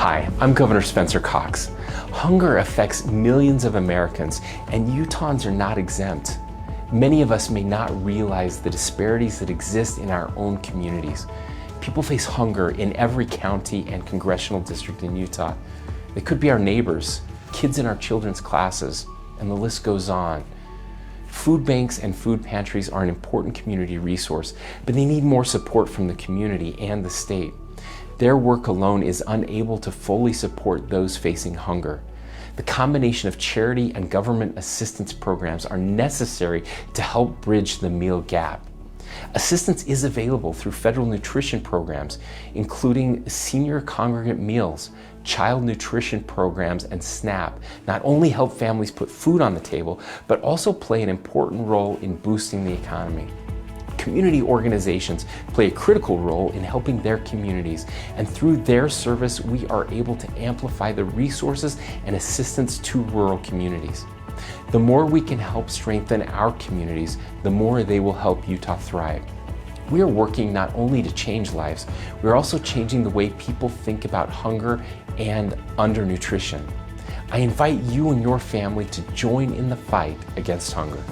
Hi, I'm Governor Spencer Cox. Hunger affects millions of Americans, and Utahns are not exempt. Many of us may not realize the disparities that exist in our own communities. People face hunger in every county and congressional district in Utah. They could be our neighbors, kids in our children's classes, and the list goes on. Food banks and food pantries are an important community resource, but they need more support from the community and the state. Their work alone is unable to fully support those facing hunger. The combination of charity and government assistance programs are necessary to help bridge the meal gap. Assistance is available through federal nutrition programs, including senior congregant meals, child nutrition programs, and SNAP. Not only help families put food on the table, but also play an important role in boosting the economy. Community organizations play a critical role in helping their communities, and through their service, we are able to amplify the resources and assistance to rural communities. The more we can help strengthen our communities, the more they will help Utah thrive. We are working not only to change lives, we're also changing the way people think about hunger and undernutrition. I invite you and your family to join in the fight against hunger.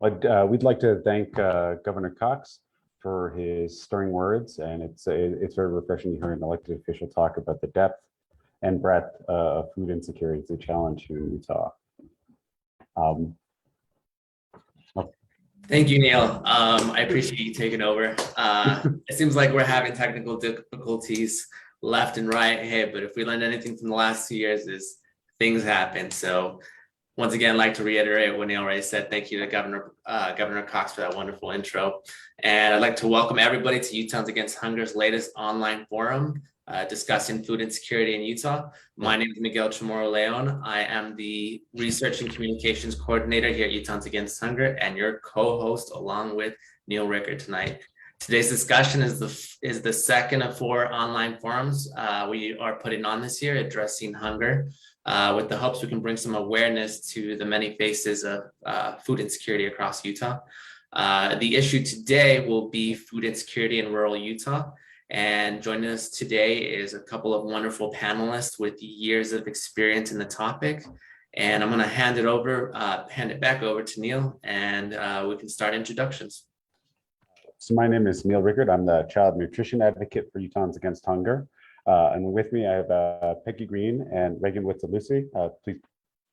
We'd like to thank Governor Cox for his stirring words, and it's very refreshing to hear an elected official talk about the depth and breadth of food insecurity as a challenge here in Utah. Thank you, Neil. I appreciate you taking over. It seems like we're having technical difficulties left and right. Hey, but if we learned anything from the last 2 years is things happen. So once again, I'd like to reiterate what Neil already said. Thank you to Governor Cox for that wonderful intro. And I'd like to welcome everybody to Utahns Against Hunger's latest online forum discussing food insecurity in Utah. My name is Miguel Chamorro Leon. I am the Research and Communications Coordinator here at Utahns Against Hunger and your co-host along with Neil Rickard tonight. Today's discussion is the second of 4 online forums we are putting on this year addressing hunger, with the hopes we can bring some awareness to the many faces of food insecurity across Utah. The issue today will be food insecurity in rural Utah. And joining us today is a couple of wonderful panelists with years of experience in the topic. And I'm going to hand it back over to Neil, and we can start introductions. So my name is Neil Rickard. I'm the Child Nutrition Advocate for Utahns Against Hunger. And with me, I have Peggy Green and Reagan Witzelusi. Please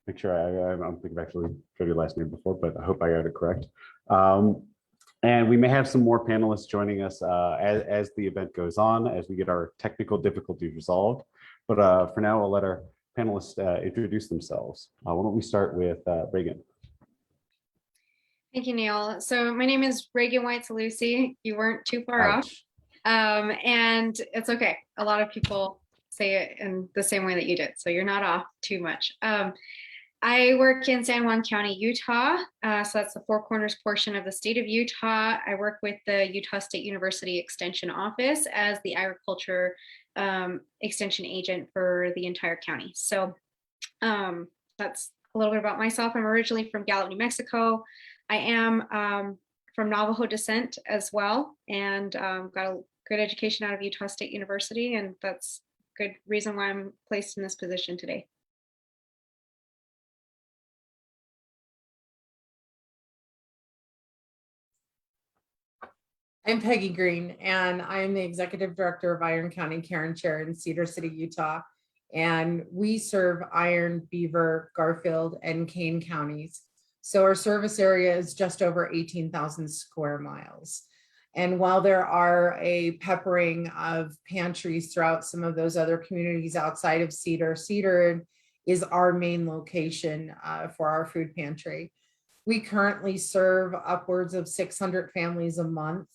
make sure I don't think I've actually showed your last name before, but I hope I got it correct. And we may have some more panelists joining us as the event goes on, as we get our technical difficulties resolved. But for now, I'll let our panelists introduce themselves. Why don't we start with Reagan? Thank you, Neil. So my name is Reagan Witzelusi. You weren't too far off. And it's okay. A lot of people say it in the same way that you did, so you're not off too much. I work in San Juan County, Utah. So that's the Four Corners portion of the state of Utah. I work with the Utah State University Extension Office as the agriculture extension agent for the entire county. So that's a little bit about myself. I'm originally from Gallup, New Mexico. I am from Navajo descent as well, and got a good education out of Utah State University, and that's a good reason why I'm placed in this position today. I'm Peggy Green, and I am the Executive Director of Iron County Care and Share in Cedar City, Utah. And we serve Iron, Beaver, Garfield, and Kane counties. So our service area is just over 18,000 square miles. And while there are a peppering of pantries throughout some of those other communities outside of Cedar, Cedar is our main location for our food pantry. We currently serve upwards of 600 families a month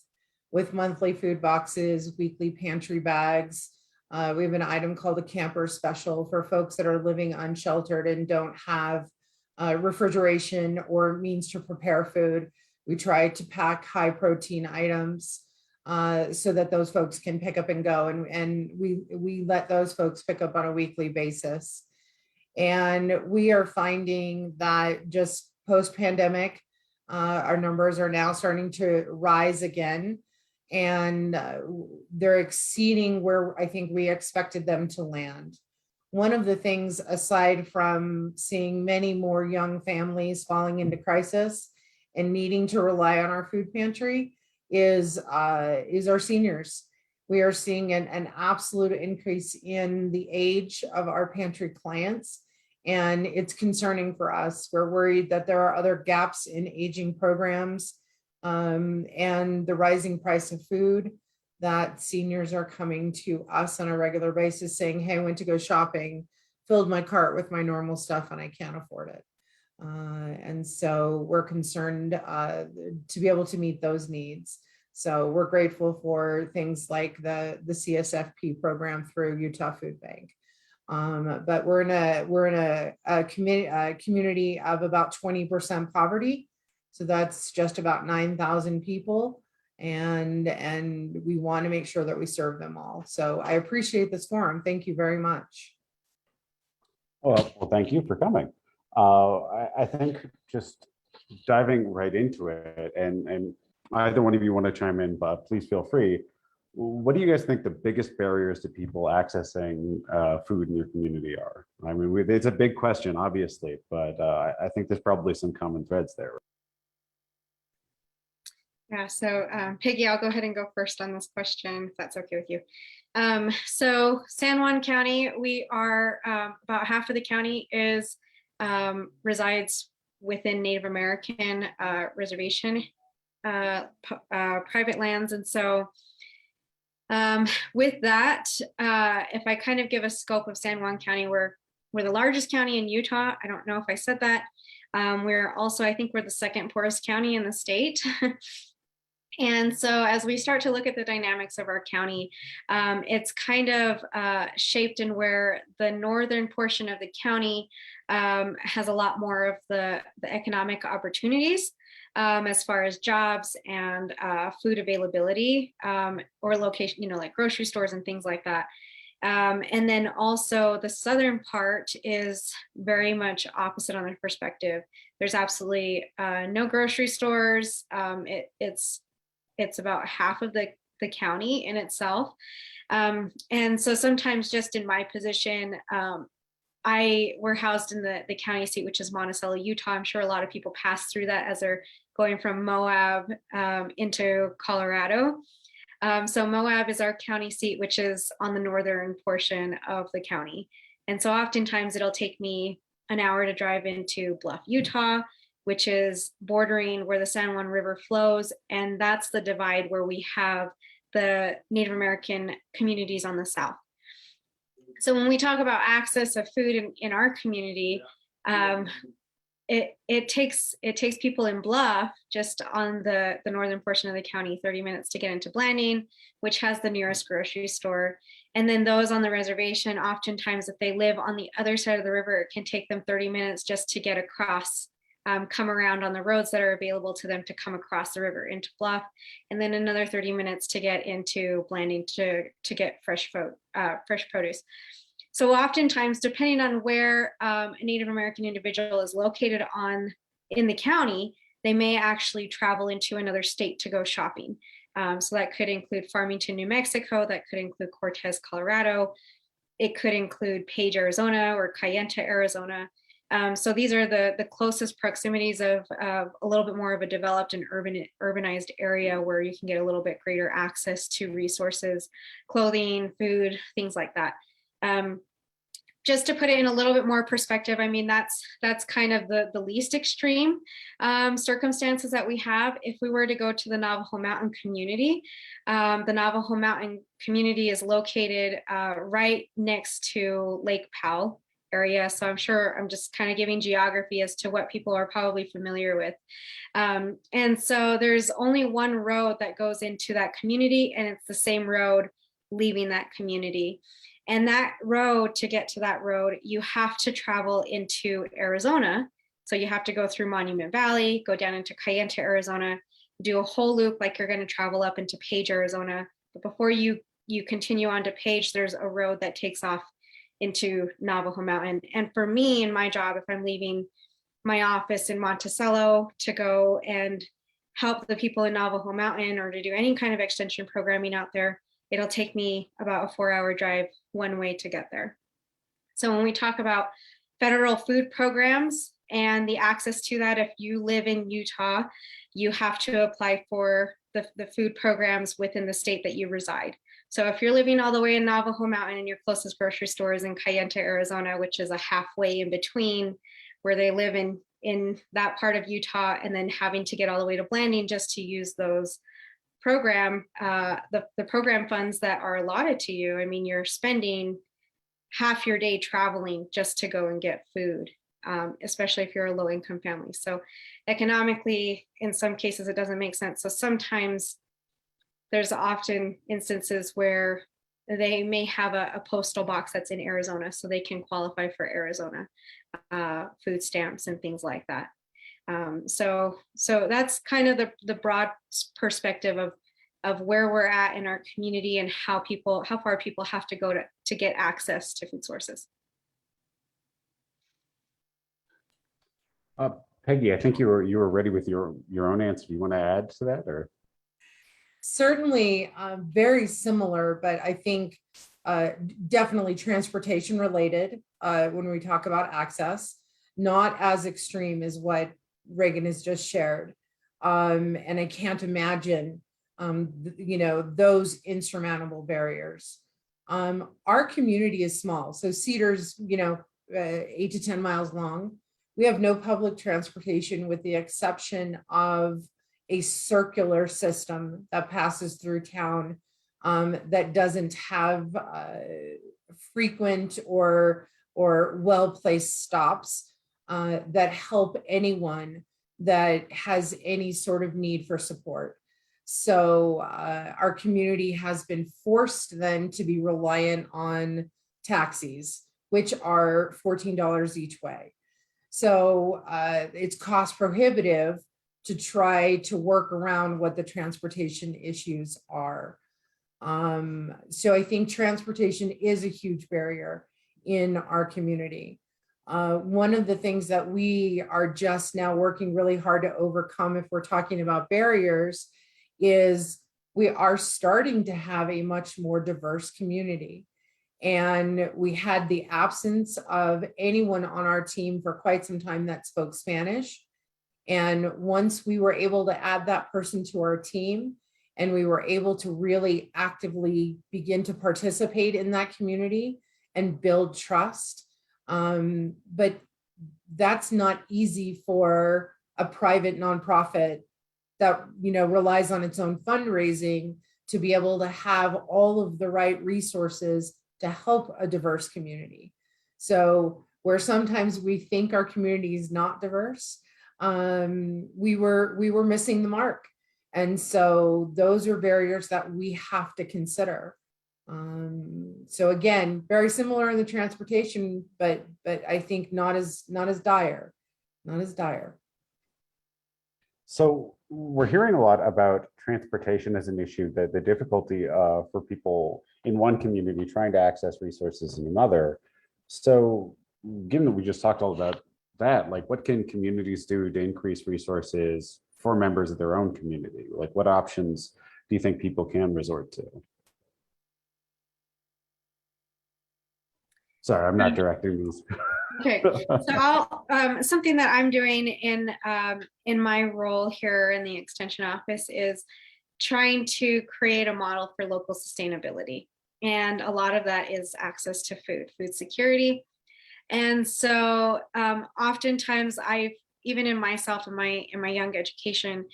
with monthly food boxes, weekly pantry bags. We have an item called a camper special for folks that are living unsheltered and don't have refrigeration or means to prepare food. We try to pack high protein items so that those folks can pick up and go. And we let those folks pick up on a weekly basis. And we are finding that just post-pandemic. Our numbers are now starting to rise again, and they're exceeding where I think we expected them to land. One of the things, aside from seeing many more young families falling into crisis and needing to rely on our food pantry, is our seniors. We are seeing an absolute increase in the age of our pantry clients, and it's concerning for us. We're worried that there are other gaps in aging programs, and the rising price of food, that seniors are coming to us on a regular basis saying, hey, I went to go shopping, filled my cart with my normal stuff, and I can't afford it. And so we're concerned to be able to meet those needs. So we're grateful for things like the CSFP program through Utah Food Bank. But we're in a community of about 20% poverty. So that's just about 9,000 people. And we want to make sure that we serve them all. So I appreciate this forum. Thank you very much. Well, thank you for coming. I think just diving right into it, and either one of you want to chime in, but please feel free. What do you guys think the biggest barriers to people accessing food in your community are? I mean, it's a big question, obviously, but I think there's probably some common threads there. Yeah, so Peggy, I'll go ahead and go first on this question, if that's okay with you. So San Juan County, we are about half of the county is resides within Native American reservation private lands. And so with that, if I kind of give a scope of San Juan County, we're the largest county in Utah. I don't know if I said that. We're also, I think we're the second poorest county in the state. And so as we start to look at the dynamics of our county, it's kind of shaped in where the northern portion of the county has a lot more of the economic opportunities as far as jobs and food availability or location, like grocery stores and things like that. And then also the southern part is very much opposite on their perspective. There's absolutely no grocery stores. It's about half of the county in itself. And so sometimes just in my position, we're housed in the county seat, which is Monticello, Utah. I'm sure a lot of people pass through that as they're going from Moab into Colorado. So Moab is our county seat, which is on the northern portion of the county. And so oftentimes it'll take me an hour to drive into Bluff, Utah, which is bordering where the San Juan River flows. And that's the divide where we have the Native American communities on the south. So when we talk about access of food in our community, it takes people in Bluff, just on the northern portion of the county, 30 minutes to get into Blanding, which has the nearest grocery store. And then those on the reservation, oftentimes if they live on the other side of the river, it can take them 30 minutes just to get across, come around on the roads that are available to them to come across the river into Bluff, and then another 30 minutes to get into Blanding to get fresh produce. So oftentimes, depending on where a Native American individual is located in the county, they may actually travel into another state to go shopping. So that could include Farmington, New Mexico, that could include Cortez, Colorado. It could include Page, Arizona, or Kayenta, Arizona. So these are the closest proximities of a little bit more of a developed and urbanized area where you can get a little bit greater access to resources, clothing, food, things like that. Just to put it in a little bit more perspective, I mean, that's kind of the least extreme circumstances that we have. If we were to go to the Navajo Mountain community, the Navajo Mountain community is located right next to Lake Powell area. So I'm sure I'm just kind of giving geography as to what people are probably familiar with. And so there's only one road that goes into that community, and it's the same road leaving that community. And that road, to get to that road, you have to travel into Arizona. So you have to go through Monument Valley, go down into Kayenta, Arizona, do a whole loop like you're going to travel up into Page, Arizona. But before you continue on to Page, there's a road that takes off into Navajo Mountain. And for me, in my job, if I'm leaving my office in Monticello to go and help the people in Navajo Mountain or to do any kind of extension programming out there, it'll take me about a 4-hour drive one way to get there. So when we talk about federal food programs and the access to that, if you live in Utah, you have to apply for the food programs within the state that you reside. So if you're living all the way in Navajo Mountain and your closest grocery store is in Kayenta, Arizona, which is a halfway in between where they live in that part of Utah, and then having to get all the way to Blanding just to use those program, the program funds that are allotted to you. I mean, you're spending half your day traveling just to go and get food, especially if you're a low income family. So economically, in some cases, it doesn't make sense. So sometimes there's often instances where they may have a postal box that's in Arizona, so they can qualify for Arizona food stamps and things like that. So that's kind of the broad perspective of where we're at in our community and how far people have to go to get access to food sources. Peggy, I think you were ready with your own answer. Do you want to add to that, or? Certainly very similar, but I think definitely transportation related when we talk about access, not as extreme as what Reagan has just shared. And I can't imagine, those insurmountable barriers. Our community is small. So Cedar's, 8 to 10 miles long. We have no public transportation with the exception of a circular system that passes through town that doesn't have frequent or well-placed stops that help anyone that has any sort of need for support. So our community has been forced then to be reliant on taxis, which are $14 each way. So it's cost prohibitive to try to work around what the transportation issues are. So I think transportation is a huge barrier in our community. One of the things that we are just now working really hard to overcome, if we're talking about barriers, is we are starting to have a much more diverse community. And we had the absence of anyone on our team for quite some time that spoke Spanish. And once we were able to add that person to our team, and we were able to really actively begin to participate in that community and build trust. But that's not easy for a private nonprofit that relies on its own fundraising to be able to have all of the right resources to help a diverse community. So where sometimes we think our community is not diverse, we were missing the mark. And so those are barriers that we have to consider. So again, very similar in the transportation, but I think not as dire. So we're hearing a lot about transportation as an issue, that the difficulty for people in one community trying to access resources in another. So given that we just talked all about that, like what can communities do to increase resources for members of their own community? Like what options do you think people can resort to? Sorry, I'm not directing these. Okay, so I'll, something that I'm doing in my role here in the Extension office is trying to create a model for local sustainability. And a lot of that is access to food security. And so oftentimes even in myself, in my young education,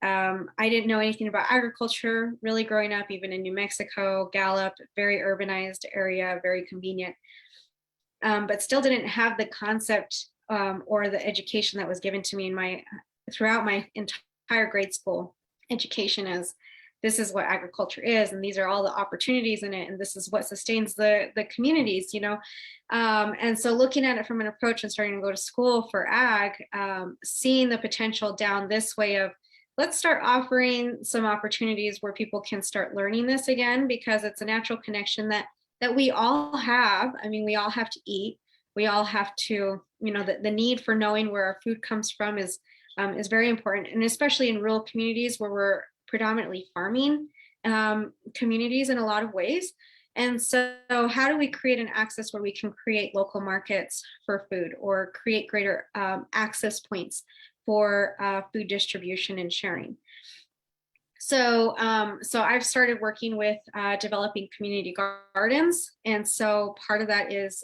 I didn't know anything about agriculture really growing up, even in New Mexico, Gallup, very urbanized area, very convenient. But still didn't have the concept or the education that was given to me throughout my entire grade school education, as this is what agriculture is, and these are all the opportunities in it, and this is what sustains the communities, and so looking at it from an approach and starting to go to school for ag, seeing the potential down this way of let's start offering some opportunities where people can start learning this again, because it's a natural connection that we all have. I mean, we all have to eat. we all have to, the need for knowing where our food comes from is very important. And especially in rural communities where we're predominantly farming communities in a lot of ways. And so how do we create an access where we can create local markets for food or create greater access points for food distribution and sharing? So I've started working with developing community gardens. And so part of that is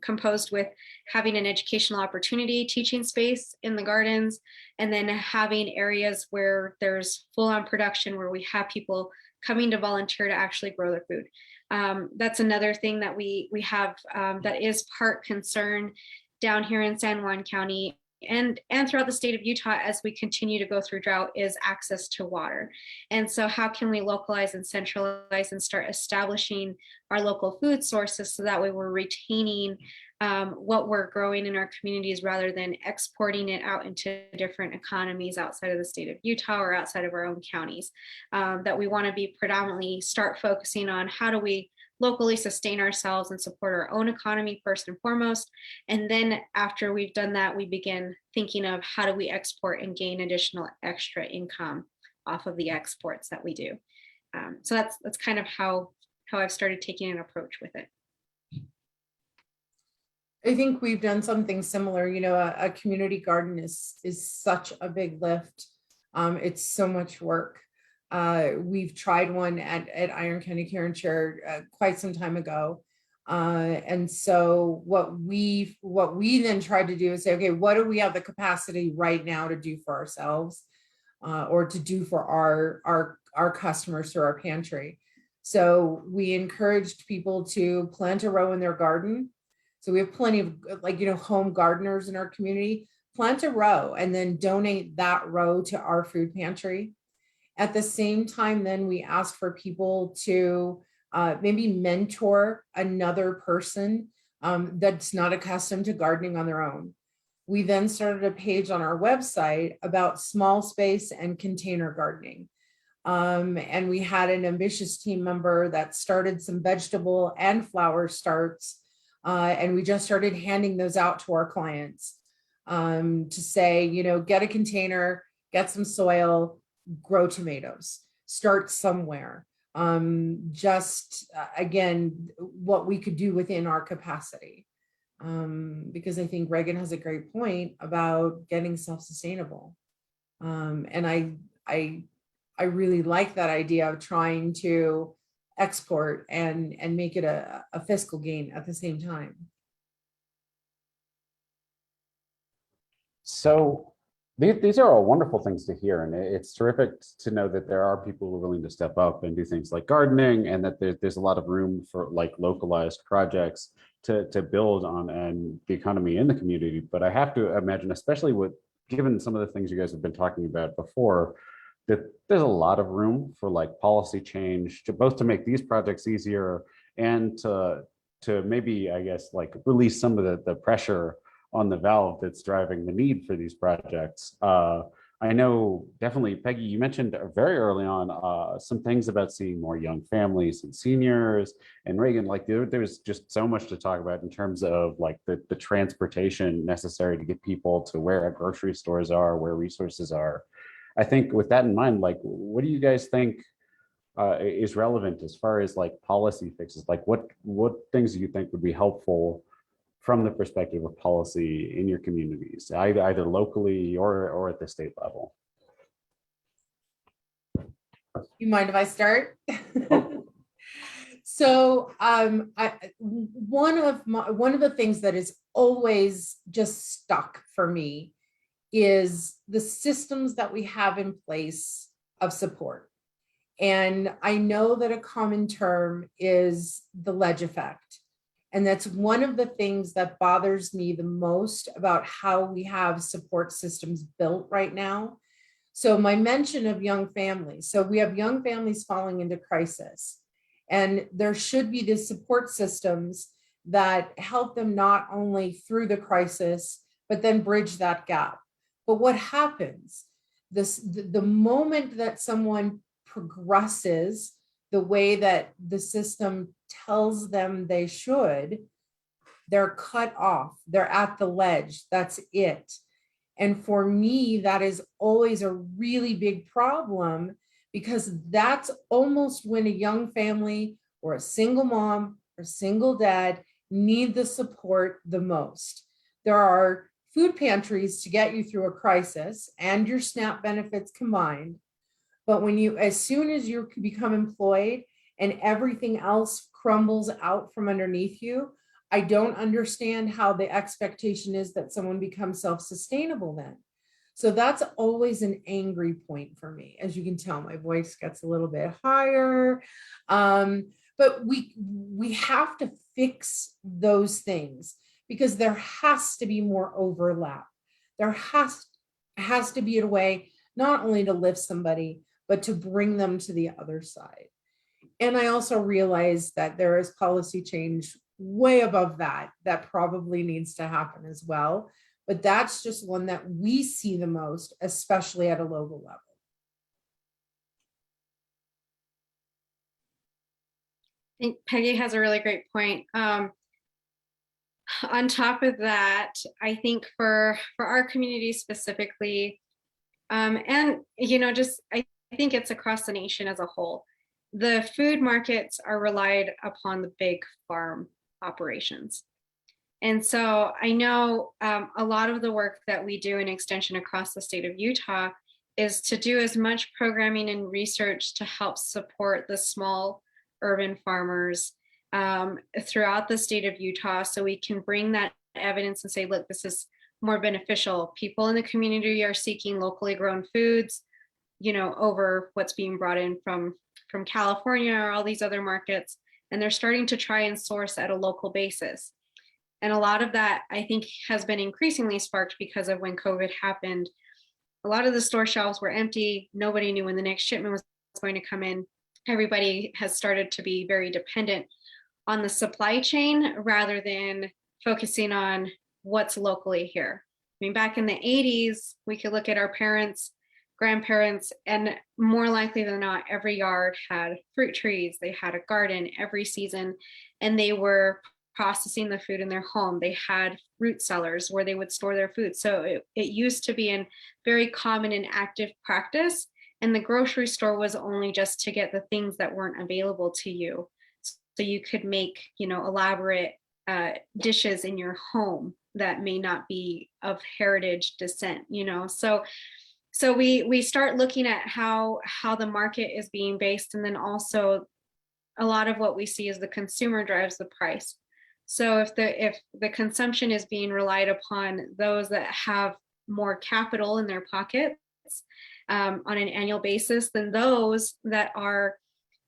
composed with having an educational opportunity, teaching space in the gardens, and then having areas where there's full-on production where we have people coming to volunteer to actually grow their food. That's another thing that we have that is part concern down here in San Juan County and throughout the state of Utah as we continue to go through drought is access to water. And so how can we localize and centralize and start establishing our local food sources so that way we're retaining what we're growing in our communities rather than exporting it out into different economies outside of the state of Utah or outside of our own counties. That we want to be predominantly start focusing on how do we locally sustain ourselves and support our own economy first and foremost. And then after we've done that, we begin thinking of how do we export and gain additional extra income off of the exports that we do. So that's kind of how I've started taking an approach with it. I think we've done something similar. A community garden is such a big lift. It's so much work. We've tried one at Iron County Care and Share quite some time ago. And so what we then tried to do is say, okay, what do we have the capacity right now to do for ourselves or to do for our customers through our pantry? So we encouraged people to plant a row in their garden. So we have plenty of home gardeners in our community. Plant a row and then donate that row to our food pantry. At the same time, then we asked for people to maybe mentor another person that's not accustomed to gardening on their own. We then started a page on our website about small space and container gardening. And we had an ambitious team member that started some vegetable and flower starts. And we just started handing those out to our clients to say, get a container, get some soil, grow tomatoes, start somewhere. Again, what we could do within our capacity. Because I think Reagan has a great point about getting self-sustainable. And I really like that idea of trying to export and make it a fiscal gain at the same time. So these are all wonderful things to hear, and it's terrific to know that there are people who are willing to step up and do things like gardening, and that there's a lot of room for like localized projects to build on and the economy in the community. But I have to imagine, especially given some of the things you guys have been talking about before, that there's a lot of room for like policy change to both to make these projects easier and to maybe, I guess, like release some of the pressure on the valve that's driving the need for these projects. I know definitely, Peggy, you mentioned very early on some things about seeing more young families and seniors, and Reagan, like there's just so much to talk about in terms of like the transportation necessary to get people to where our grocery stores are, where resources are. I think with that in mind, like, what do you guys think is relevant as far as like policy fixes? Like what things do you think would be helpful from the perspective of policy in your communities, either locally or at the state level? You mind if I start? So one of the things that is always just stuck for me is the systems that we have in place of support. And I know that a common term is the ledge effect. And that's one of the things that bothers me the most about how we have support systems built right now. So my mention of young families. So we have young families falling into crisis. And there should be these support systems that help them not only through the crisis, but then bridge that gap. But what happens? The moment that someone progresses the way that the system tells them they should, they're cut off, they're at the ledge, that's it. And for me, that is always a really big problem, because that's almost when a young family or a single mom or single dad need the support the most. There are food pantries to get you through a crisis and your SNAP benefits combined. But when you, as soon as you become employed and everything else crumbles out from underneath you, I don't understand how the expectation is that someone becomes self-sustainable then. So that's always an angry point for me. As you can tell, my voice gets a little bit higher. But we have to fix those things, because there has to be more overlap. There has to be a way not only to lift somebody, but to bring them to the other side. And I also realize that there is policy change way above that probably needs to happen as well. But that's just one that we see the most, especially at a local level. I think Peggy has a really great point. On top of that, I think for our community specifically, and just I think it's across the nation as a whole, the food markets are relied upon the big farm operations. And so I know a lot of the work that we do in Extension across the state of Utah is to do as much programming and research to help support the small urban farmers throughout the state of Utah, so we can bring that evidence and say, look, this is more beneficial. People in the community are seeking locally grown foods, over what's being brought in from California or all these other markets. And they're starting to try and source at a local basis. And a lot of that, I think, has been increasingly sparked because of when COVID happened. A lot of the store shelves were empty. Nobody knew when the next shipment was going to come in. Everybody has started to be very dependent on the supply chain rather than focusing on what's locally here. I mean, back in the 80s, we could look at our parents, grandparents, and more likely than not, every yard had fruit trees. They had a garden every season, and they were processing the food in their home. They had root cellars where they would store their food. So it used to be a very common and active practice. And the grocery store was only just to get the things that weren't available to you. So you could make, elaborate dishes in your home that may not be of heritage descent, So we start looking at how the market is being based. And then also a lot of what we see is the consumer drives the price. So if the consumption is being relied upon those that have more capital in their pockets on an annual basis than those that are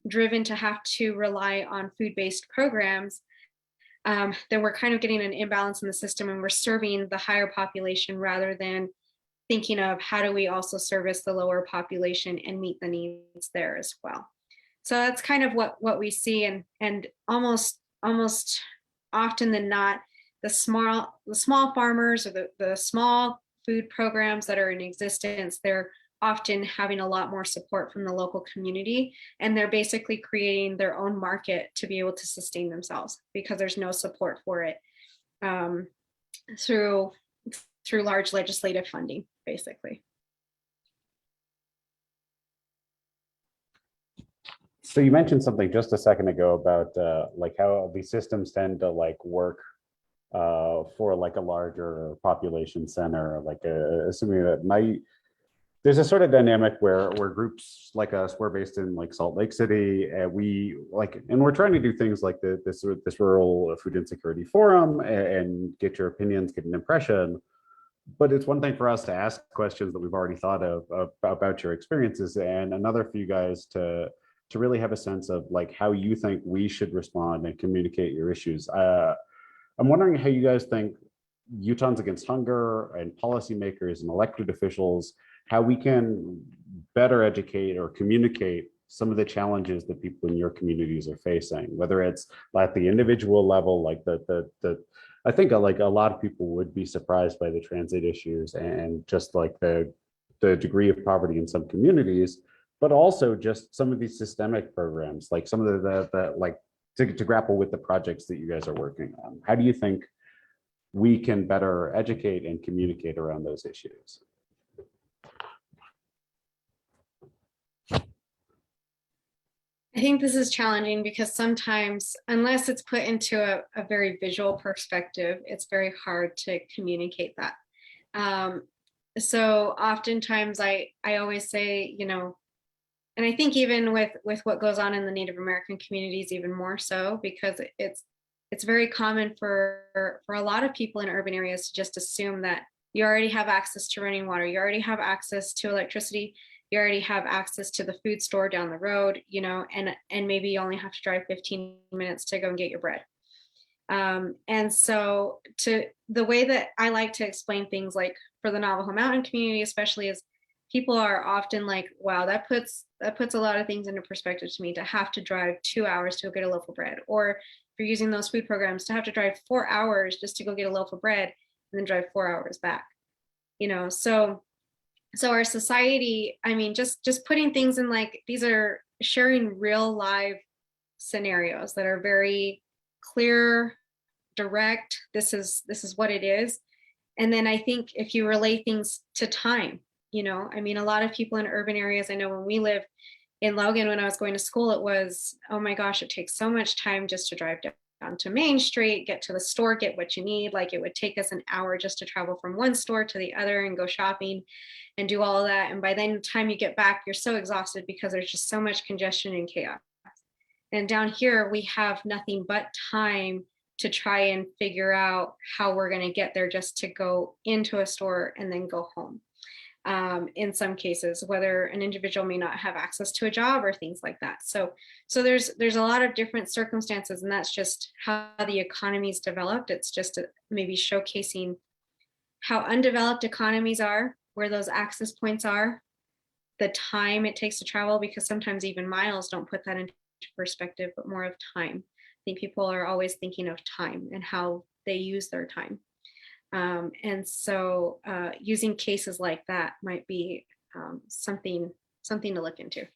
driven to have to rely on food-based programs, then we're kind of getting an imbalance in the system, and we're serving the higher population rather than thinking of how do we also service the lower population and meet the needs there as well. So that's kind of what we see, and almost often than not, the small farmers or the small food programs that are in existence, they're often having a lot more support from the local community, and they're basically creating their own market to be able to sustain themselves because there's no support for it through large legislative funding, basically. So you mentioned something just a second ago about like how these systems tend to like work for like a larger population center, like assuming that there's a sort of dynamic where groups like us, we're based in like Salt Lake City, and we're trying to do things like this rural food insecurity forum and get your opinions, get an impression. But it's one thing for us to ask questions that we've already thought of about your experiences, and another for you guys to really have a sense of like how you think we should respond and communicate your issues. I'm wondering how you guys think Utahns Against Hunger and policymakers and elected officials, how we can better educate or communicate some of the challenges that people in your communities are facing, whether it's at the individual level, like I think like a lot of people would be surprised by the transit issues and just like the degree of poverty in some communities, but also just some of these systemic programs, like some of the like to grapple with the projects that you guys are working on? How do you think we can better educate and communicate around those issues? I think this is challenging because sometimes, unless it's put into a very visual perspective, it's very hard to communicate that. So oftentimes I always say, you know, and I think even with what goes on in the Native American communities, even more so, because it's very common for a lot of people in urban areas to just assume that you already have access to running water, you already have access to electricity, you already have access to the food store down the road, you know, and maybe you only have to drive 15 minutes to go and get your bread. And so the way that I like to explain things, like for the Navajo Mountain community especially, is people are often like, wow, that puts a lot of things into perspective to me, to have to drive 2 hours to go get a loaf of bread, or if you're using those food programs, to have to drive 4 hours just to go get a loaf of bread and then drive 4 hours back, you know. So our society, I mean, just putting things in, like, these are sharing real live scenarios that are very clear, direct. This is what it is. And then I think if you relate things to time, you know, I mean, a lot of people in urban areas, I know when we live in Logan, when I was going to school, it was, oh my gosh, it takes so much time just to drive down to Main Street, get to the store, get what you need. Like, it would take us an hour just to travel from one store to the other and go shopping and do all of that. And by then the time you get back, you're so exhausted because there's just so much congestion and chaos. And down here, we have nothing but time to try and figure out how we're going to get there, just to go into a store and then go home. In some cases, whether an individual may not have access to a job or things like that. So there's a lot of different circumstances, and that's just how the economy's developed. It's just maybe showcasing how undeveloped economies are, where those access points are, the time it takes to travel, because sometimes even miles don't put that into perspective, but more of time. I think people are always thinking of time and how they use their time. And so using cases like that might be something to look into.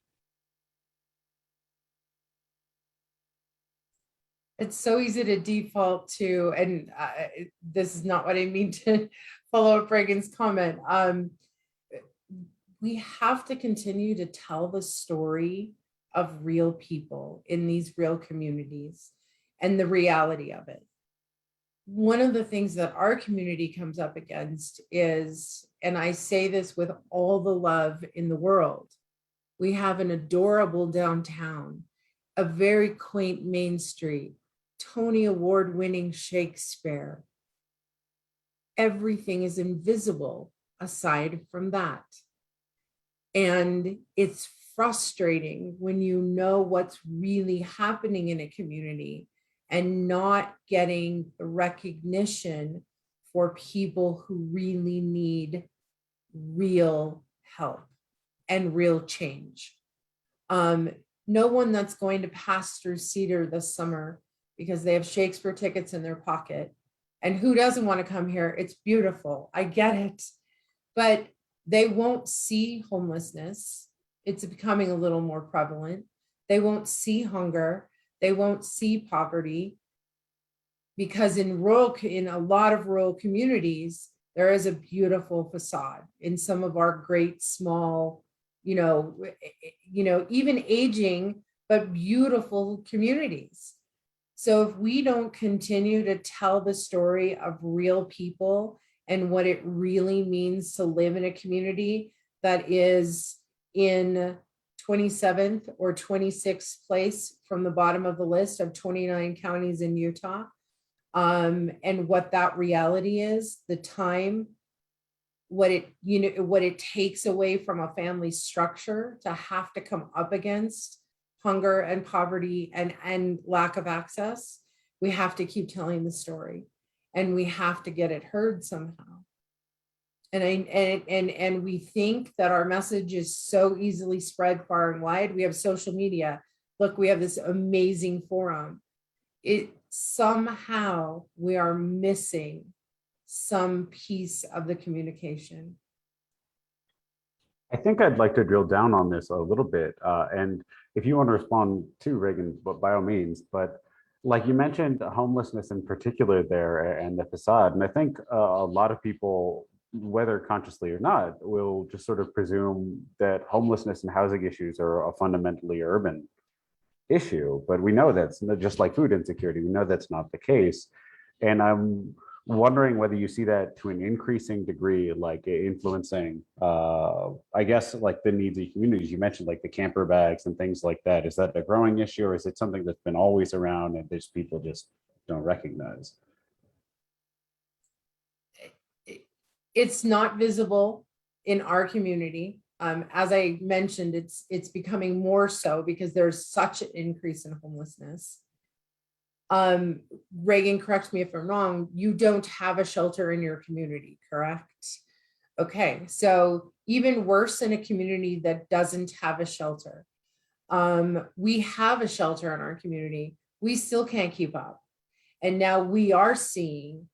It's so easy to default to, and this is not what I mean to follow up Reagan's comment. We have to continue to tell the story of real people in these real communities and the reality of it. One of the things that our community comes up against is, and I say this with all the love in the world, we have an adorable downtown, a very quaint Main Street, Tony Award-winning Shakespeare. Everything is invisible aside from that. And it's frustrating when you know what's really happening in a community and not getting the recognition for people who really need real help and real change. No one that's going to pass through Cedar this summer because they have Shakespeare tickets in their pocket. And who doesn't want to come here? It's beautiful. I get it. But they won't see homelessness. It's becoming a little more prevalent. They won't see hunger. They won't see poverty, because in a lot of rural communities, there is a beautiful facade in some of our great small, even aging, but beautiful communities. So if we don't continue to tell the story of real people and what it really means to live in a community that is in 27th or 26th place from the bottom of the list of 29 counties in Utah, and what that reality is, the time, what it takes away from a family structure to have to come up against hunger and poverty and lack of access. We have to keep telling the story, and we have to get it heard somehow. And we think that our message is so easily spread far and wide. We have social media. Look, we have this amazing forum. Somehow we are missing some piece of the communication. I think I'd like to drill down on this a little bit. And if you want to respond to Reagan, by all means, but like you mentioned homelessness in particular there and the facade. And I think a lot of people, whether consciously or not, will just sort of presume that homelessness and housing issues are a fundamentally urban issue. But we know that's just like food insecurity. We know that's not the case. And I'm wondering whether you see that to an increasing degree, like influencing, I guess, like the needs of communities. You mentioned like the camper bags and things like that. Is that a growing issue, or is it something that's been always around and there's people just don't recognize? It's not visible in our community. As I mentioned, it's becoming more so because there's such an increase in homelessness. Reagan, correct me if I'm wrong, you don't have a shelter in your community, correct? Okay, so even worse in a community that doesn't have a shelter. We have a shelter in our community. We still can't keep up. And now we are seeing,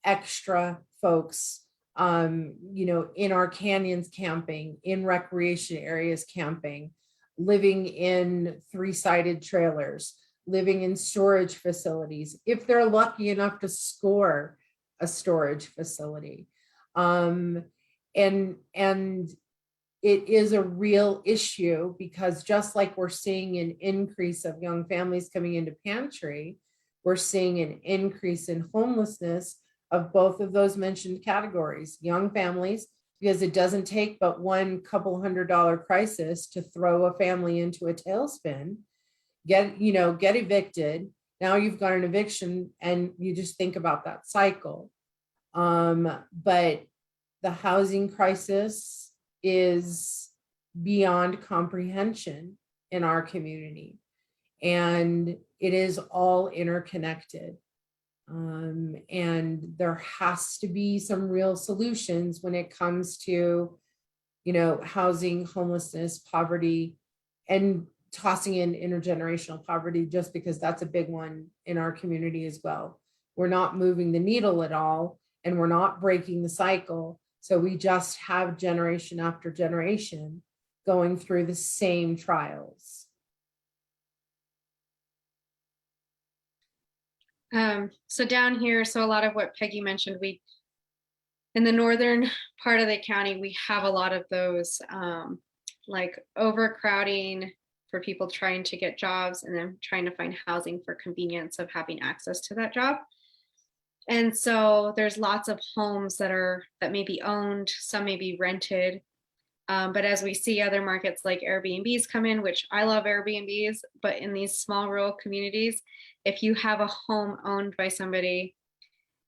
extra folks, in our canyons camping, in recreation areas camping, living in 3-sided trailers, living in storage facilities, if they're lucky enough to score a storage facility. And it is a real issue because just like we're seeing an increase of young families coming into Pantry, we're seeing an increase in homelessness of both of those mentioned categories, young families, because it doesn't take but one couple $100 crisis to throw a family into a tailspin, get evicted. Now you've got an eviction and you just think about that cycle. But the housing crisis is beyond comprehension in our community, and it is all interconnected. And there has to be some real solutions when it comes to, housing, homelessness, poverty, and tossing in intergenerational poverty, just because that's a big one in our community as well. We're not moving the needle at all, and we're not breaking the cycle. So we just have generation after generation going through the same trials. So down here, so a lot of what Peggy mentioned, in the northern part of the county, we have a lot of those like overcrowding for people trying to get jobs and then trying to find housing for convenience of having access to that job. And so there's lots of homes that may be owned, some may be rented. But as we see other markets like Airbnbs come in, which I love Airbnbs, but in these small rural communities, if you have a home owned by somebody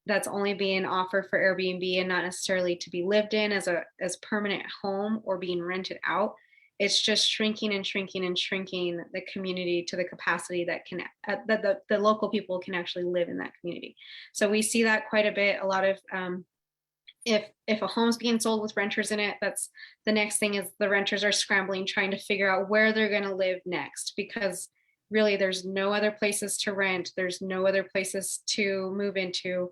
that's only being offered for Airbnb and not necessarily to be lived in as permanent home or being rented out, it's just shrinking and shrinking and shrinking the community to the capacity that the local people can actually live in that community. So we see that quite a bit. A lot of if a home's being sold with renters in it, that's the next thing is the renters are scrambling, trying to figure out where they're going to live next, because really there's no other places to rent. There's no other places to move into.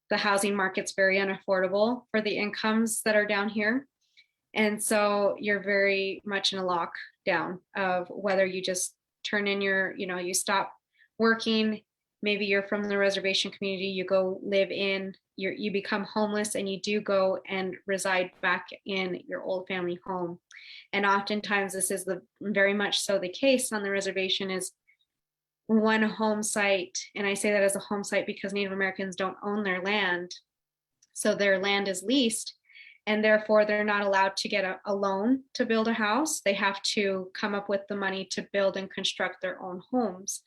The housing market's very unaffordable for the incomes that are down here. And so you're very much in a lockdown of whether you just turn in you stop working, maybe you're from the reservation community, you go live in, you become homeless and you do go and reside back in your old family home. And oftentimes this is very much so the case on the reservation is one home site. And I say that as a home site because Native Americans don't own their land. So their land is leased. And therefore, they're not allowed to get a loan to build a house. They have to come up with the money to build and construct their own homes.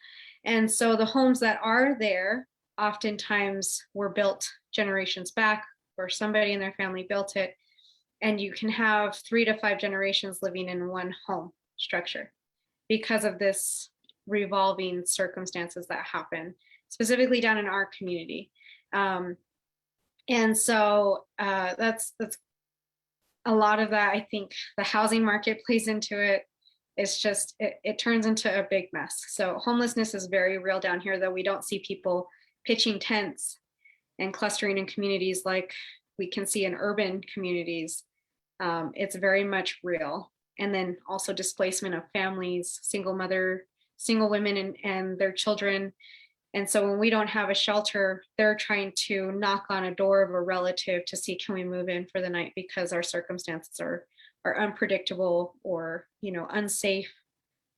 And so the homes that are there oftentimes were built generations back, or somebody in their family built it. And you can have 3 to 5 generations living in one home structure because of this revolving circumstances that happen, specifically down in our community. And so that's a lot of that. I think the housing market plays into it. It's just, it turns into a big mess. So homelessness is very real down here, though we don't see people pitching tents and clustering in communities like we can see in urban communities. It's very much real. And then also displacement of families, single mother single women and their children. And so when we don't have a shelter, they're trying to knock on a door of a relative to see, can we move in for the night, because our circumstances are unpredictable, or, you know, unsafe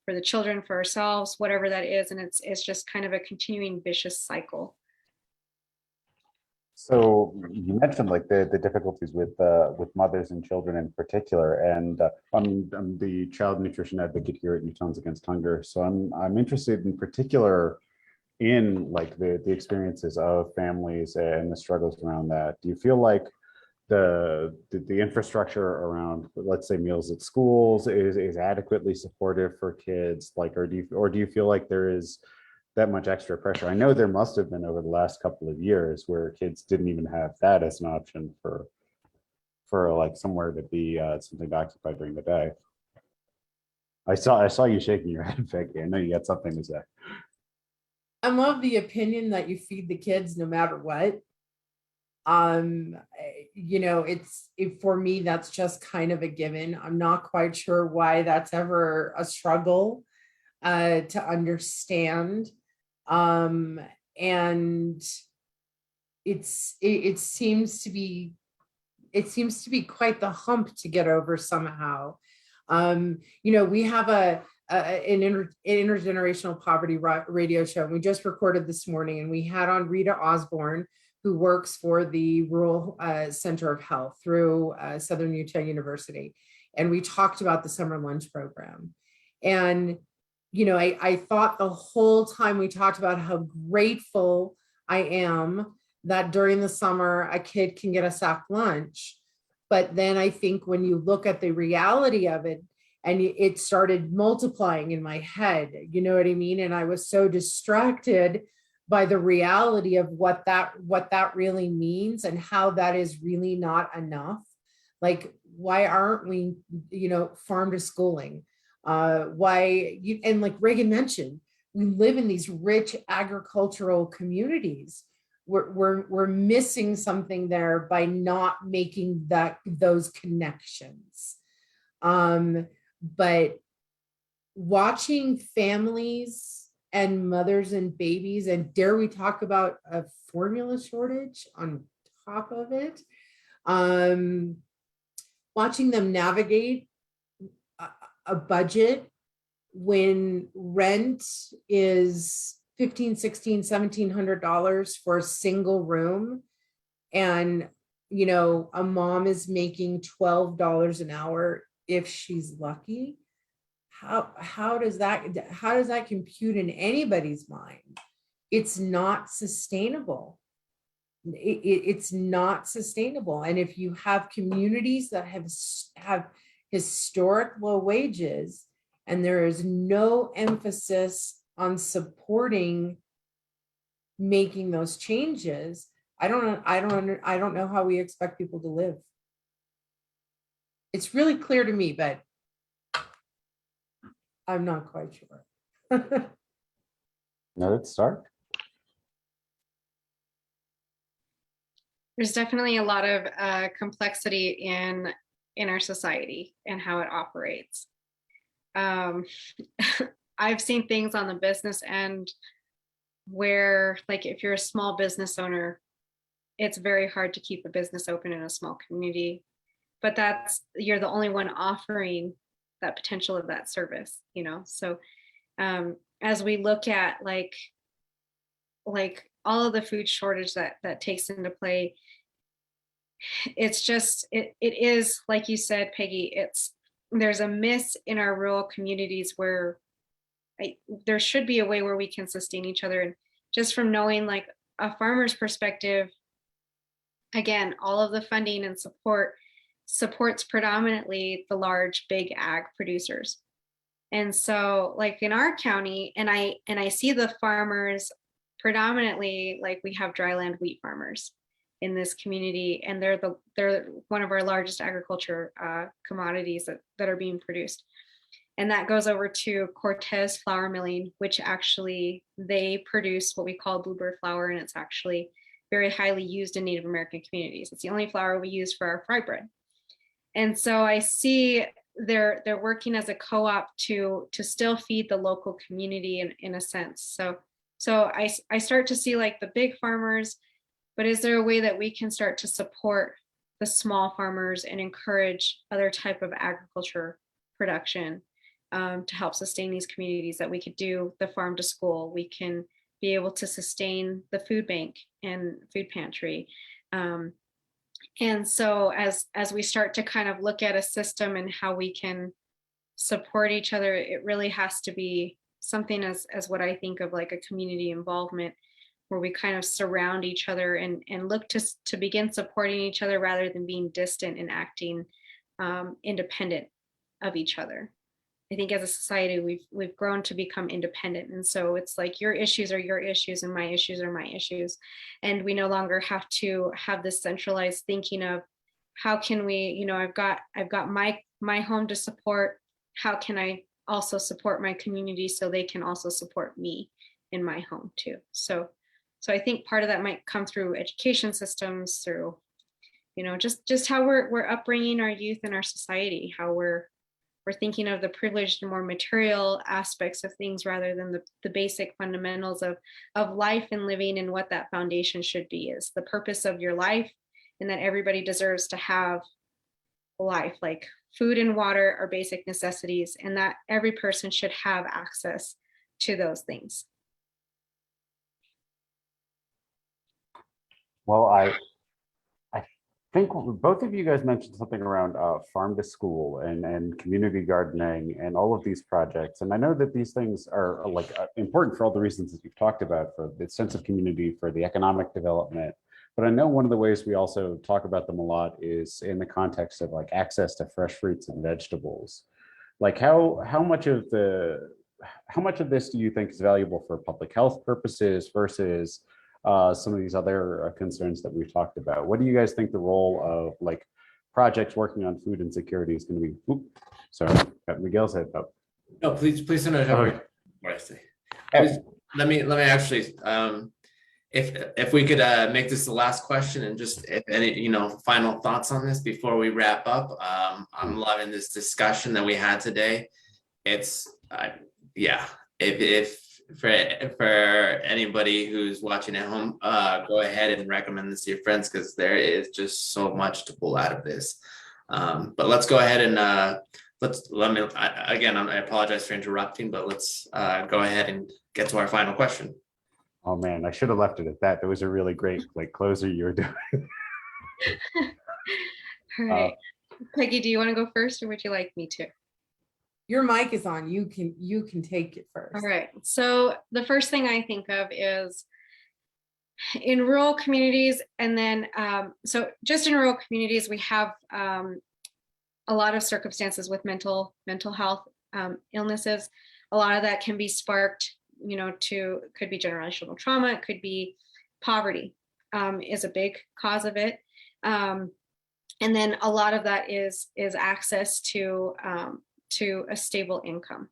for the children, for ourselves, whatever that is. And it's just kind of a continuing vicious cycle. So you mentioned like the difficulties with mothers and children in particular, and I'm the child nutrition advocate here at Utahns Against Hunger. So I'm interested in particular in like the experiences of families and the struggles around that. Do you feel like the infrastructure around, let's say, meals at schools is adequately supportive for kids? Like, or do you feel like there is that much extra pressure? I know there must have been over the last couple of years where kids didn't even have that as an option for like somewhere to be, something to occupy during the day. I saw you shaking your head, Becky. I know you got something to say. I'm of the opinion that you feed the kids no matter what. You know, for me, that's just kind of a given. I'm not quite sure why that's ever a struggle to understand. And it seems to be quite the hump to get over somehow. You know, we have an intergenerational poverty radio show. We just recorded this morning, and we had on Rita Osborne, who works for the Rural Center of Health through Southern Utah University. And we talked about the summer lunch program. And, you know, I thought the whole time we talked about how grateful I am that during the summer, a kid can get a sack lunch. But then I think when you look at the reality of it, and it started multiplying in my head, you know what I mean? And I was so distracted by the reality of what that really means, and how that is really not enough. Like, why aren't we, you know, farm to schooling? And like Reagan mentioned, we live in these rich agricultural communities. We're missing something there by not making those connections. But watching families and mothers and babies, and dare we talk about a formula shortage on top of it, watching them navigate a budget when rent is $1,500, $1,600, $1,700 for a single room, and, you know, a mom is making $12 an hour if she's lucky. How does that compute in anybody's mind? It's not sustainable. It's not sustainable. And if you have communities that have historic low wages, and there is no emphasis on supporting making those changes, I don't know how we expect people to live. It's really clear to me, but I'm not quite sure. No, let's start. There's definitely a lot of complexity in our society and how it operates. I've seen things on the business end where, like, if you're a small business owner, it's very hard to keep a business open in a small community, but you're the only one offering that potential of that service, you know? So as we look at like all of the food shortage that takes into play, it's just, it is, like you said, Peggy, there's a miss in our rural communities where there should be a way where we can sustain each other. And just from knowing, like, a farmer's perspective, again, all of the funding and supports predominantly the large big ag producers. And so, like, in our county, and I see the farmers predominantly, like, we have dryland wheat farmers in this community, and they're one of our largest agriculture commodities that are being produced. And that goes over to Cortez Flour Milling, which actually, they produce what we call bluebird flour, and it's actually very highly used in Native American communities. It's the only flour we use for our fry bread. And so I see, they're working as a co-op to still feed the local community in a sense. So I start to see like the big farmers, but is there a way that we can start to support the small farmers and encourage other type of agriculture production to help sustain these communities? That we could do the farm to school, we can be able to sustain the food bank and food pantry. And so as we start to kind of look at a system and how we can support each other, it really has to be something as what I think of like a community involvement, where we kind of surround each other and look to begin supporting each other rather than being distant and acting independent of each other. I think as a society, we've grown to become independent. And so it's like your issues are your issues and my issues are my issues. And we no longer have to have this centralized thinking of how can we, I've got my home to support. How can I also support my community so they can also support me in my home too? So I think part of that might come through education systems, through, just how we're upbringing our youth in our society, how we're thinking of the privileged and more material aspects of things rather than the basic fundamentals of life and living, and what that foundation should be is the purpose of your life, and that everybody deserves to have life. Like food and water are basic necessities, and that every person should have access to those things. Well, I think both of you guys mentioned something around farm to school and community gardening and all of these projects. And I know that these things are like important for all the reasons that you've talked about, for the sense of community, for the economic development. But I know one of the ways we also talk about them a lot is in the context of like access to fresh fruits and vegetables. Like how much of this do you think is valuable for public health purposes versus some of these other concerns that we've talked about? What do you guys think the role of like projects working on food insecurity is going to be? Oop, sorry, got Miguel's head up. No, please send it over. What I say. Let me actually, if we could make this the last question, and just if any final thoughts on this before we wrap up. I'm loving this discussion that we had today. It's if for anybody who's watching at home, go ahead and recommend this to your friends, because there is just so much to pull out of this. But let's go ahead and I apologize for interrupting, but let's go ahead and get to our final question. Oh man, I should have left it at that. That was a really great like closer you were doing. All right. Peggy, do you want to go first, or would you like me to? Your mic is on. You can take it first. All right. So the first thing I think of is in rural communities, and then so just in rural communities, we have a lot of circumstances with mental health illnesses. A lot of that can be sparked, could be generational trauma, it could be poverty is a big cause of it. And then a lot of that is access to a stable income.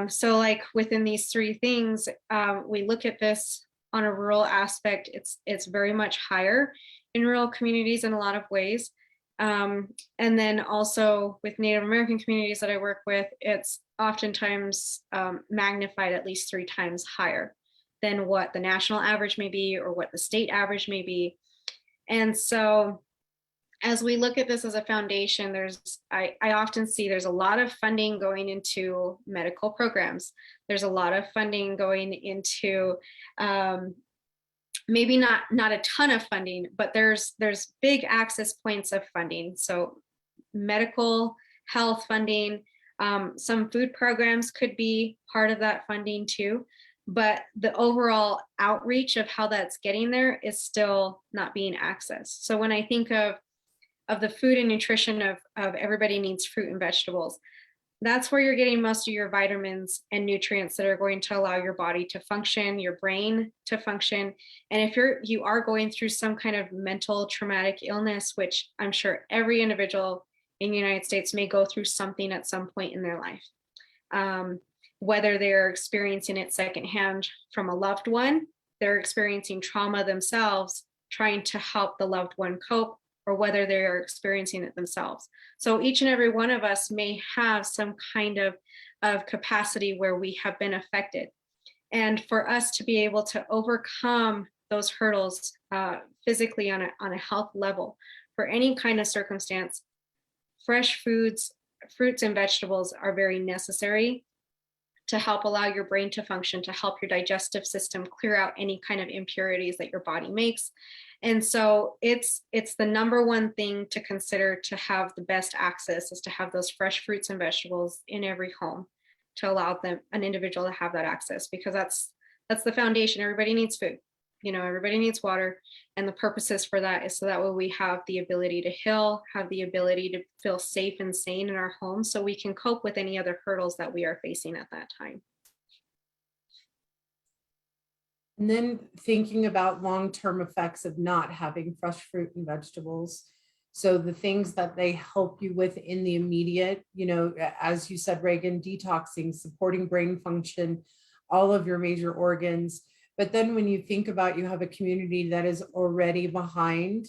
So like within these three things, we look at this on a rural aspect. It's very much higher in rural communities in a lot of ways. And then also with Native American communities that I work with, it's oftentimes magnified at least 3 times higher than what the national average may be or what the state average may be. And so as we look at this as a foundation, I often see there's a lot of funding going into medical programs. There's a lot of funding going into maybe not a ton of funding, but there's big access points of funding. So medical health funding, some food programs could be part of that funding too. But the overall outreach of how that's getting there is still not being accessed. So when I think of the food and nutrition of everybody needs fruit and vegetables, that's where you're getting most of your vitamins and nutrients that are going to allow your body to function, your brain to function. And if you are going through some kind of mental traumatic illness, which I'm sure every individual in the United States may go through something at some point in their life, whether they're experiencing it secondhand from a loved one, they're experiencing trauma themselves, trying to help the loved one cope, or whether they are experiencing it themselves. So each and every one of us may have some kind of capacity where we have been affected. And for us to be able to overcome those hurdles physically on a health level for any kind of circumstance, fresh foods, fruits and vegetables are very necessary to help allow your brain to function, to help your digestive system clear out any kind of impurities that your body makes. And so it's the number one thing to consider to have the best access is to have those fresh fruits and vegetables in every home to allow an individual to have that access, because that's the foundation. Everybody needs food, everybody needs water. And the purposes for that is so that way we have the ability to heal, have the ability to feel safe and sane in our homes so we can cope with any other hurdles that we are facing at that time. And then thinking about long-term effects of not having fresh fruit and vegetables. So the things that they help you with in the immediate, as you said, Reagan, detoxing, supporting brain function, all of your major organs. But then when you think about, you have a community that is already behind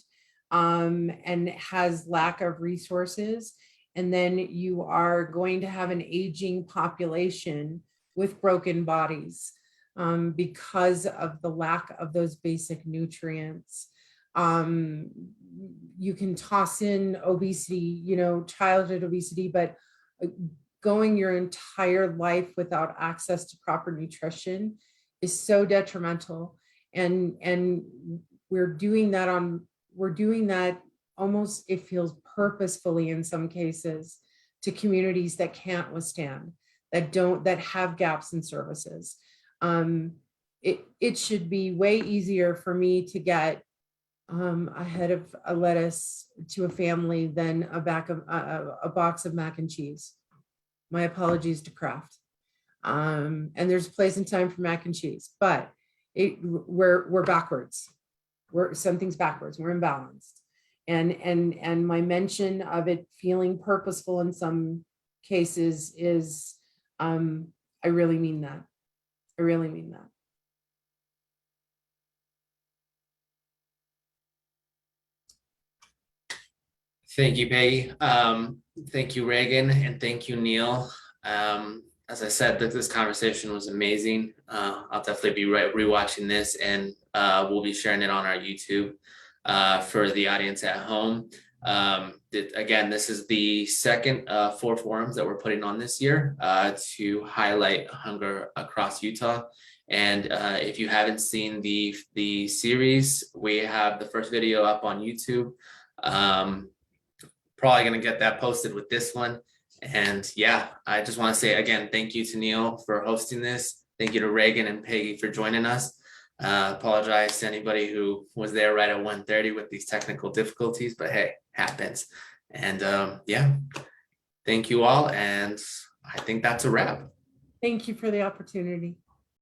and has lack of resources, and then you are going to have an aging population with broken bodies because of the lack of those basic nutrients. You can toss in obesity, childhood obesity, but going your entire life without access to proper nutrition is so detrimental. And we're doing that almost, it feels purposefully in some cases, to communities that can't withstand, that have gaps in services. It should be way easier for me to get a head of a lettuce to a family than a box of mac and cheese. My apologies to Kraft. And there's a place and time for mac and cheese, but we're backwards. Something's backwards. We're imbalanced. And my mention of it feeling purposeful in some cases is, I really mean that. I really mean that. Thank you, Peggy. Thank you, Reagan, and thank you, Neil. As I said, this conversation was amazing. I'll definitely be rewatching this, and we'll be sharing it on our YouTube for the audience at home. Again, this is the second 4 forums that we're putting on this year to highlight hunger across Utah. And if you haven't seen the series, we have the first video up on YouTube. Probably going to get that posted with this one. And yeah, I just want to say again, thank you to Neil for hosting this. Thank you to Reagan and Peggy for joining us. Apologize to anybody who was there right at 1:30 with these technical difficulties, but hey, happens. And yeah, thank you all. And I think that's a wrap. Thank you for the opportunity.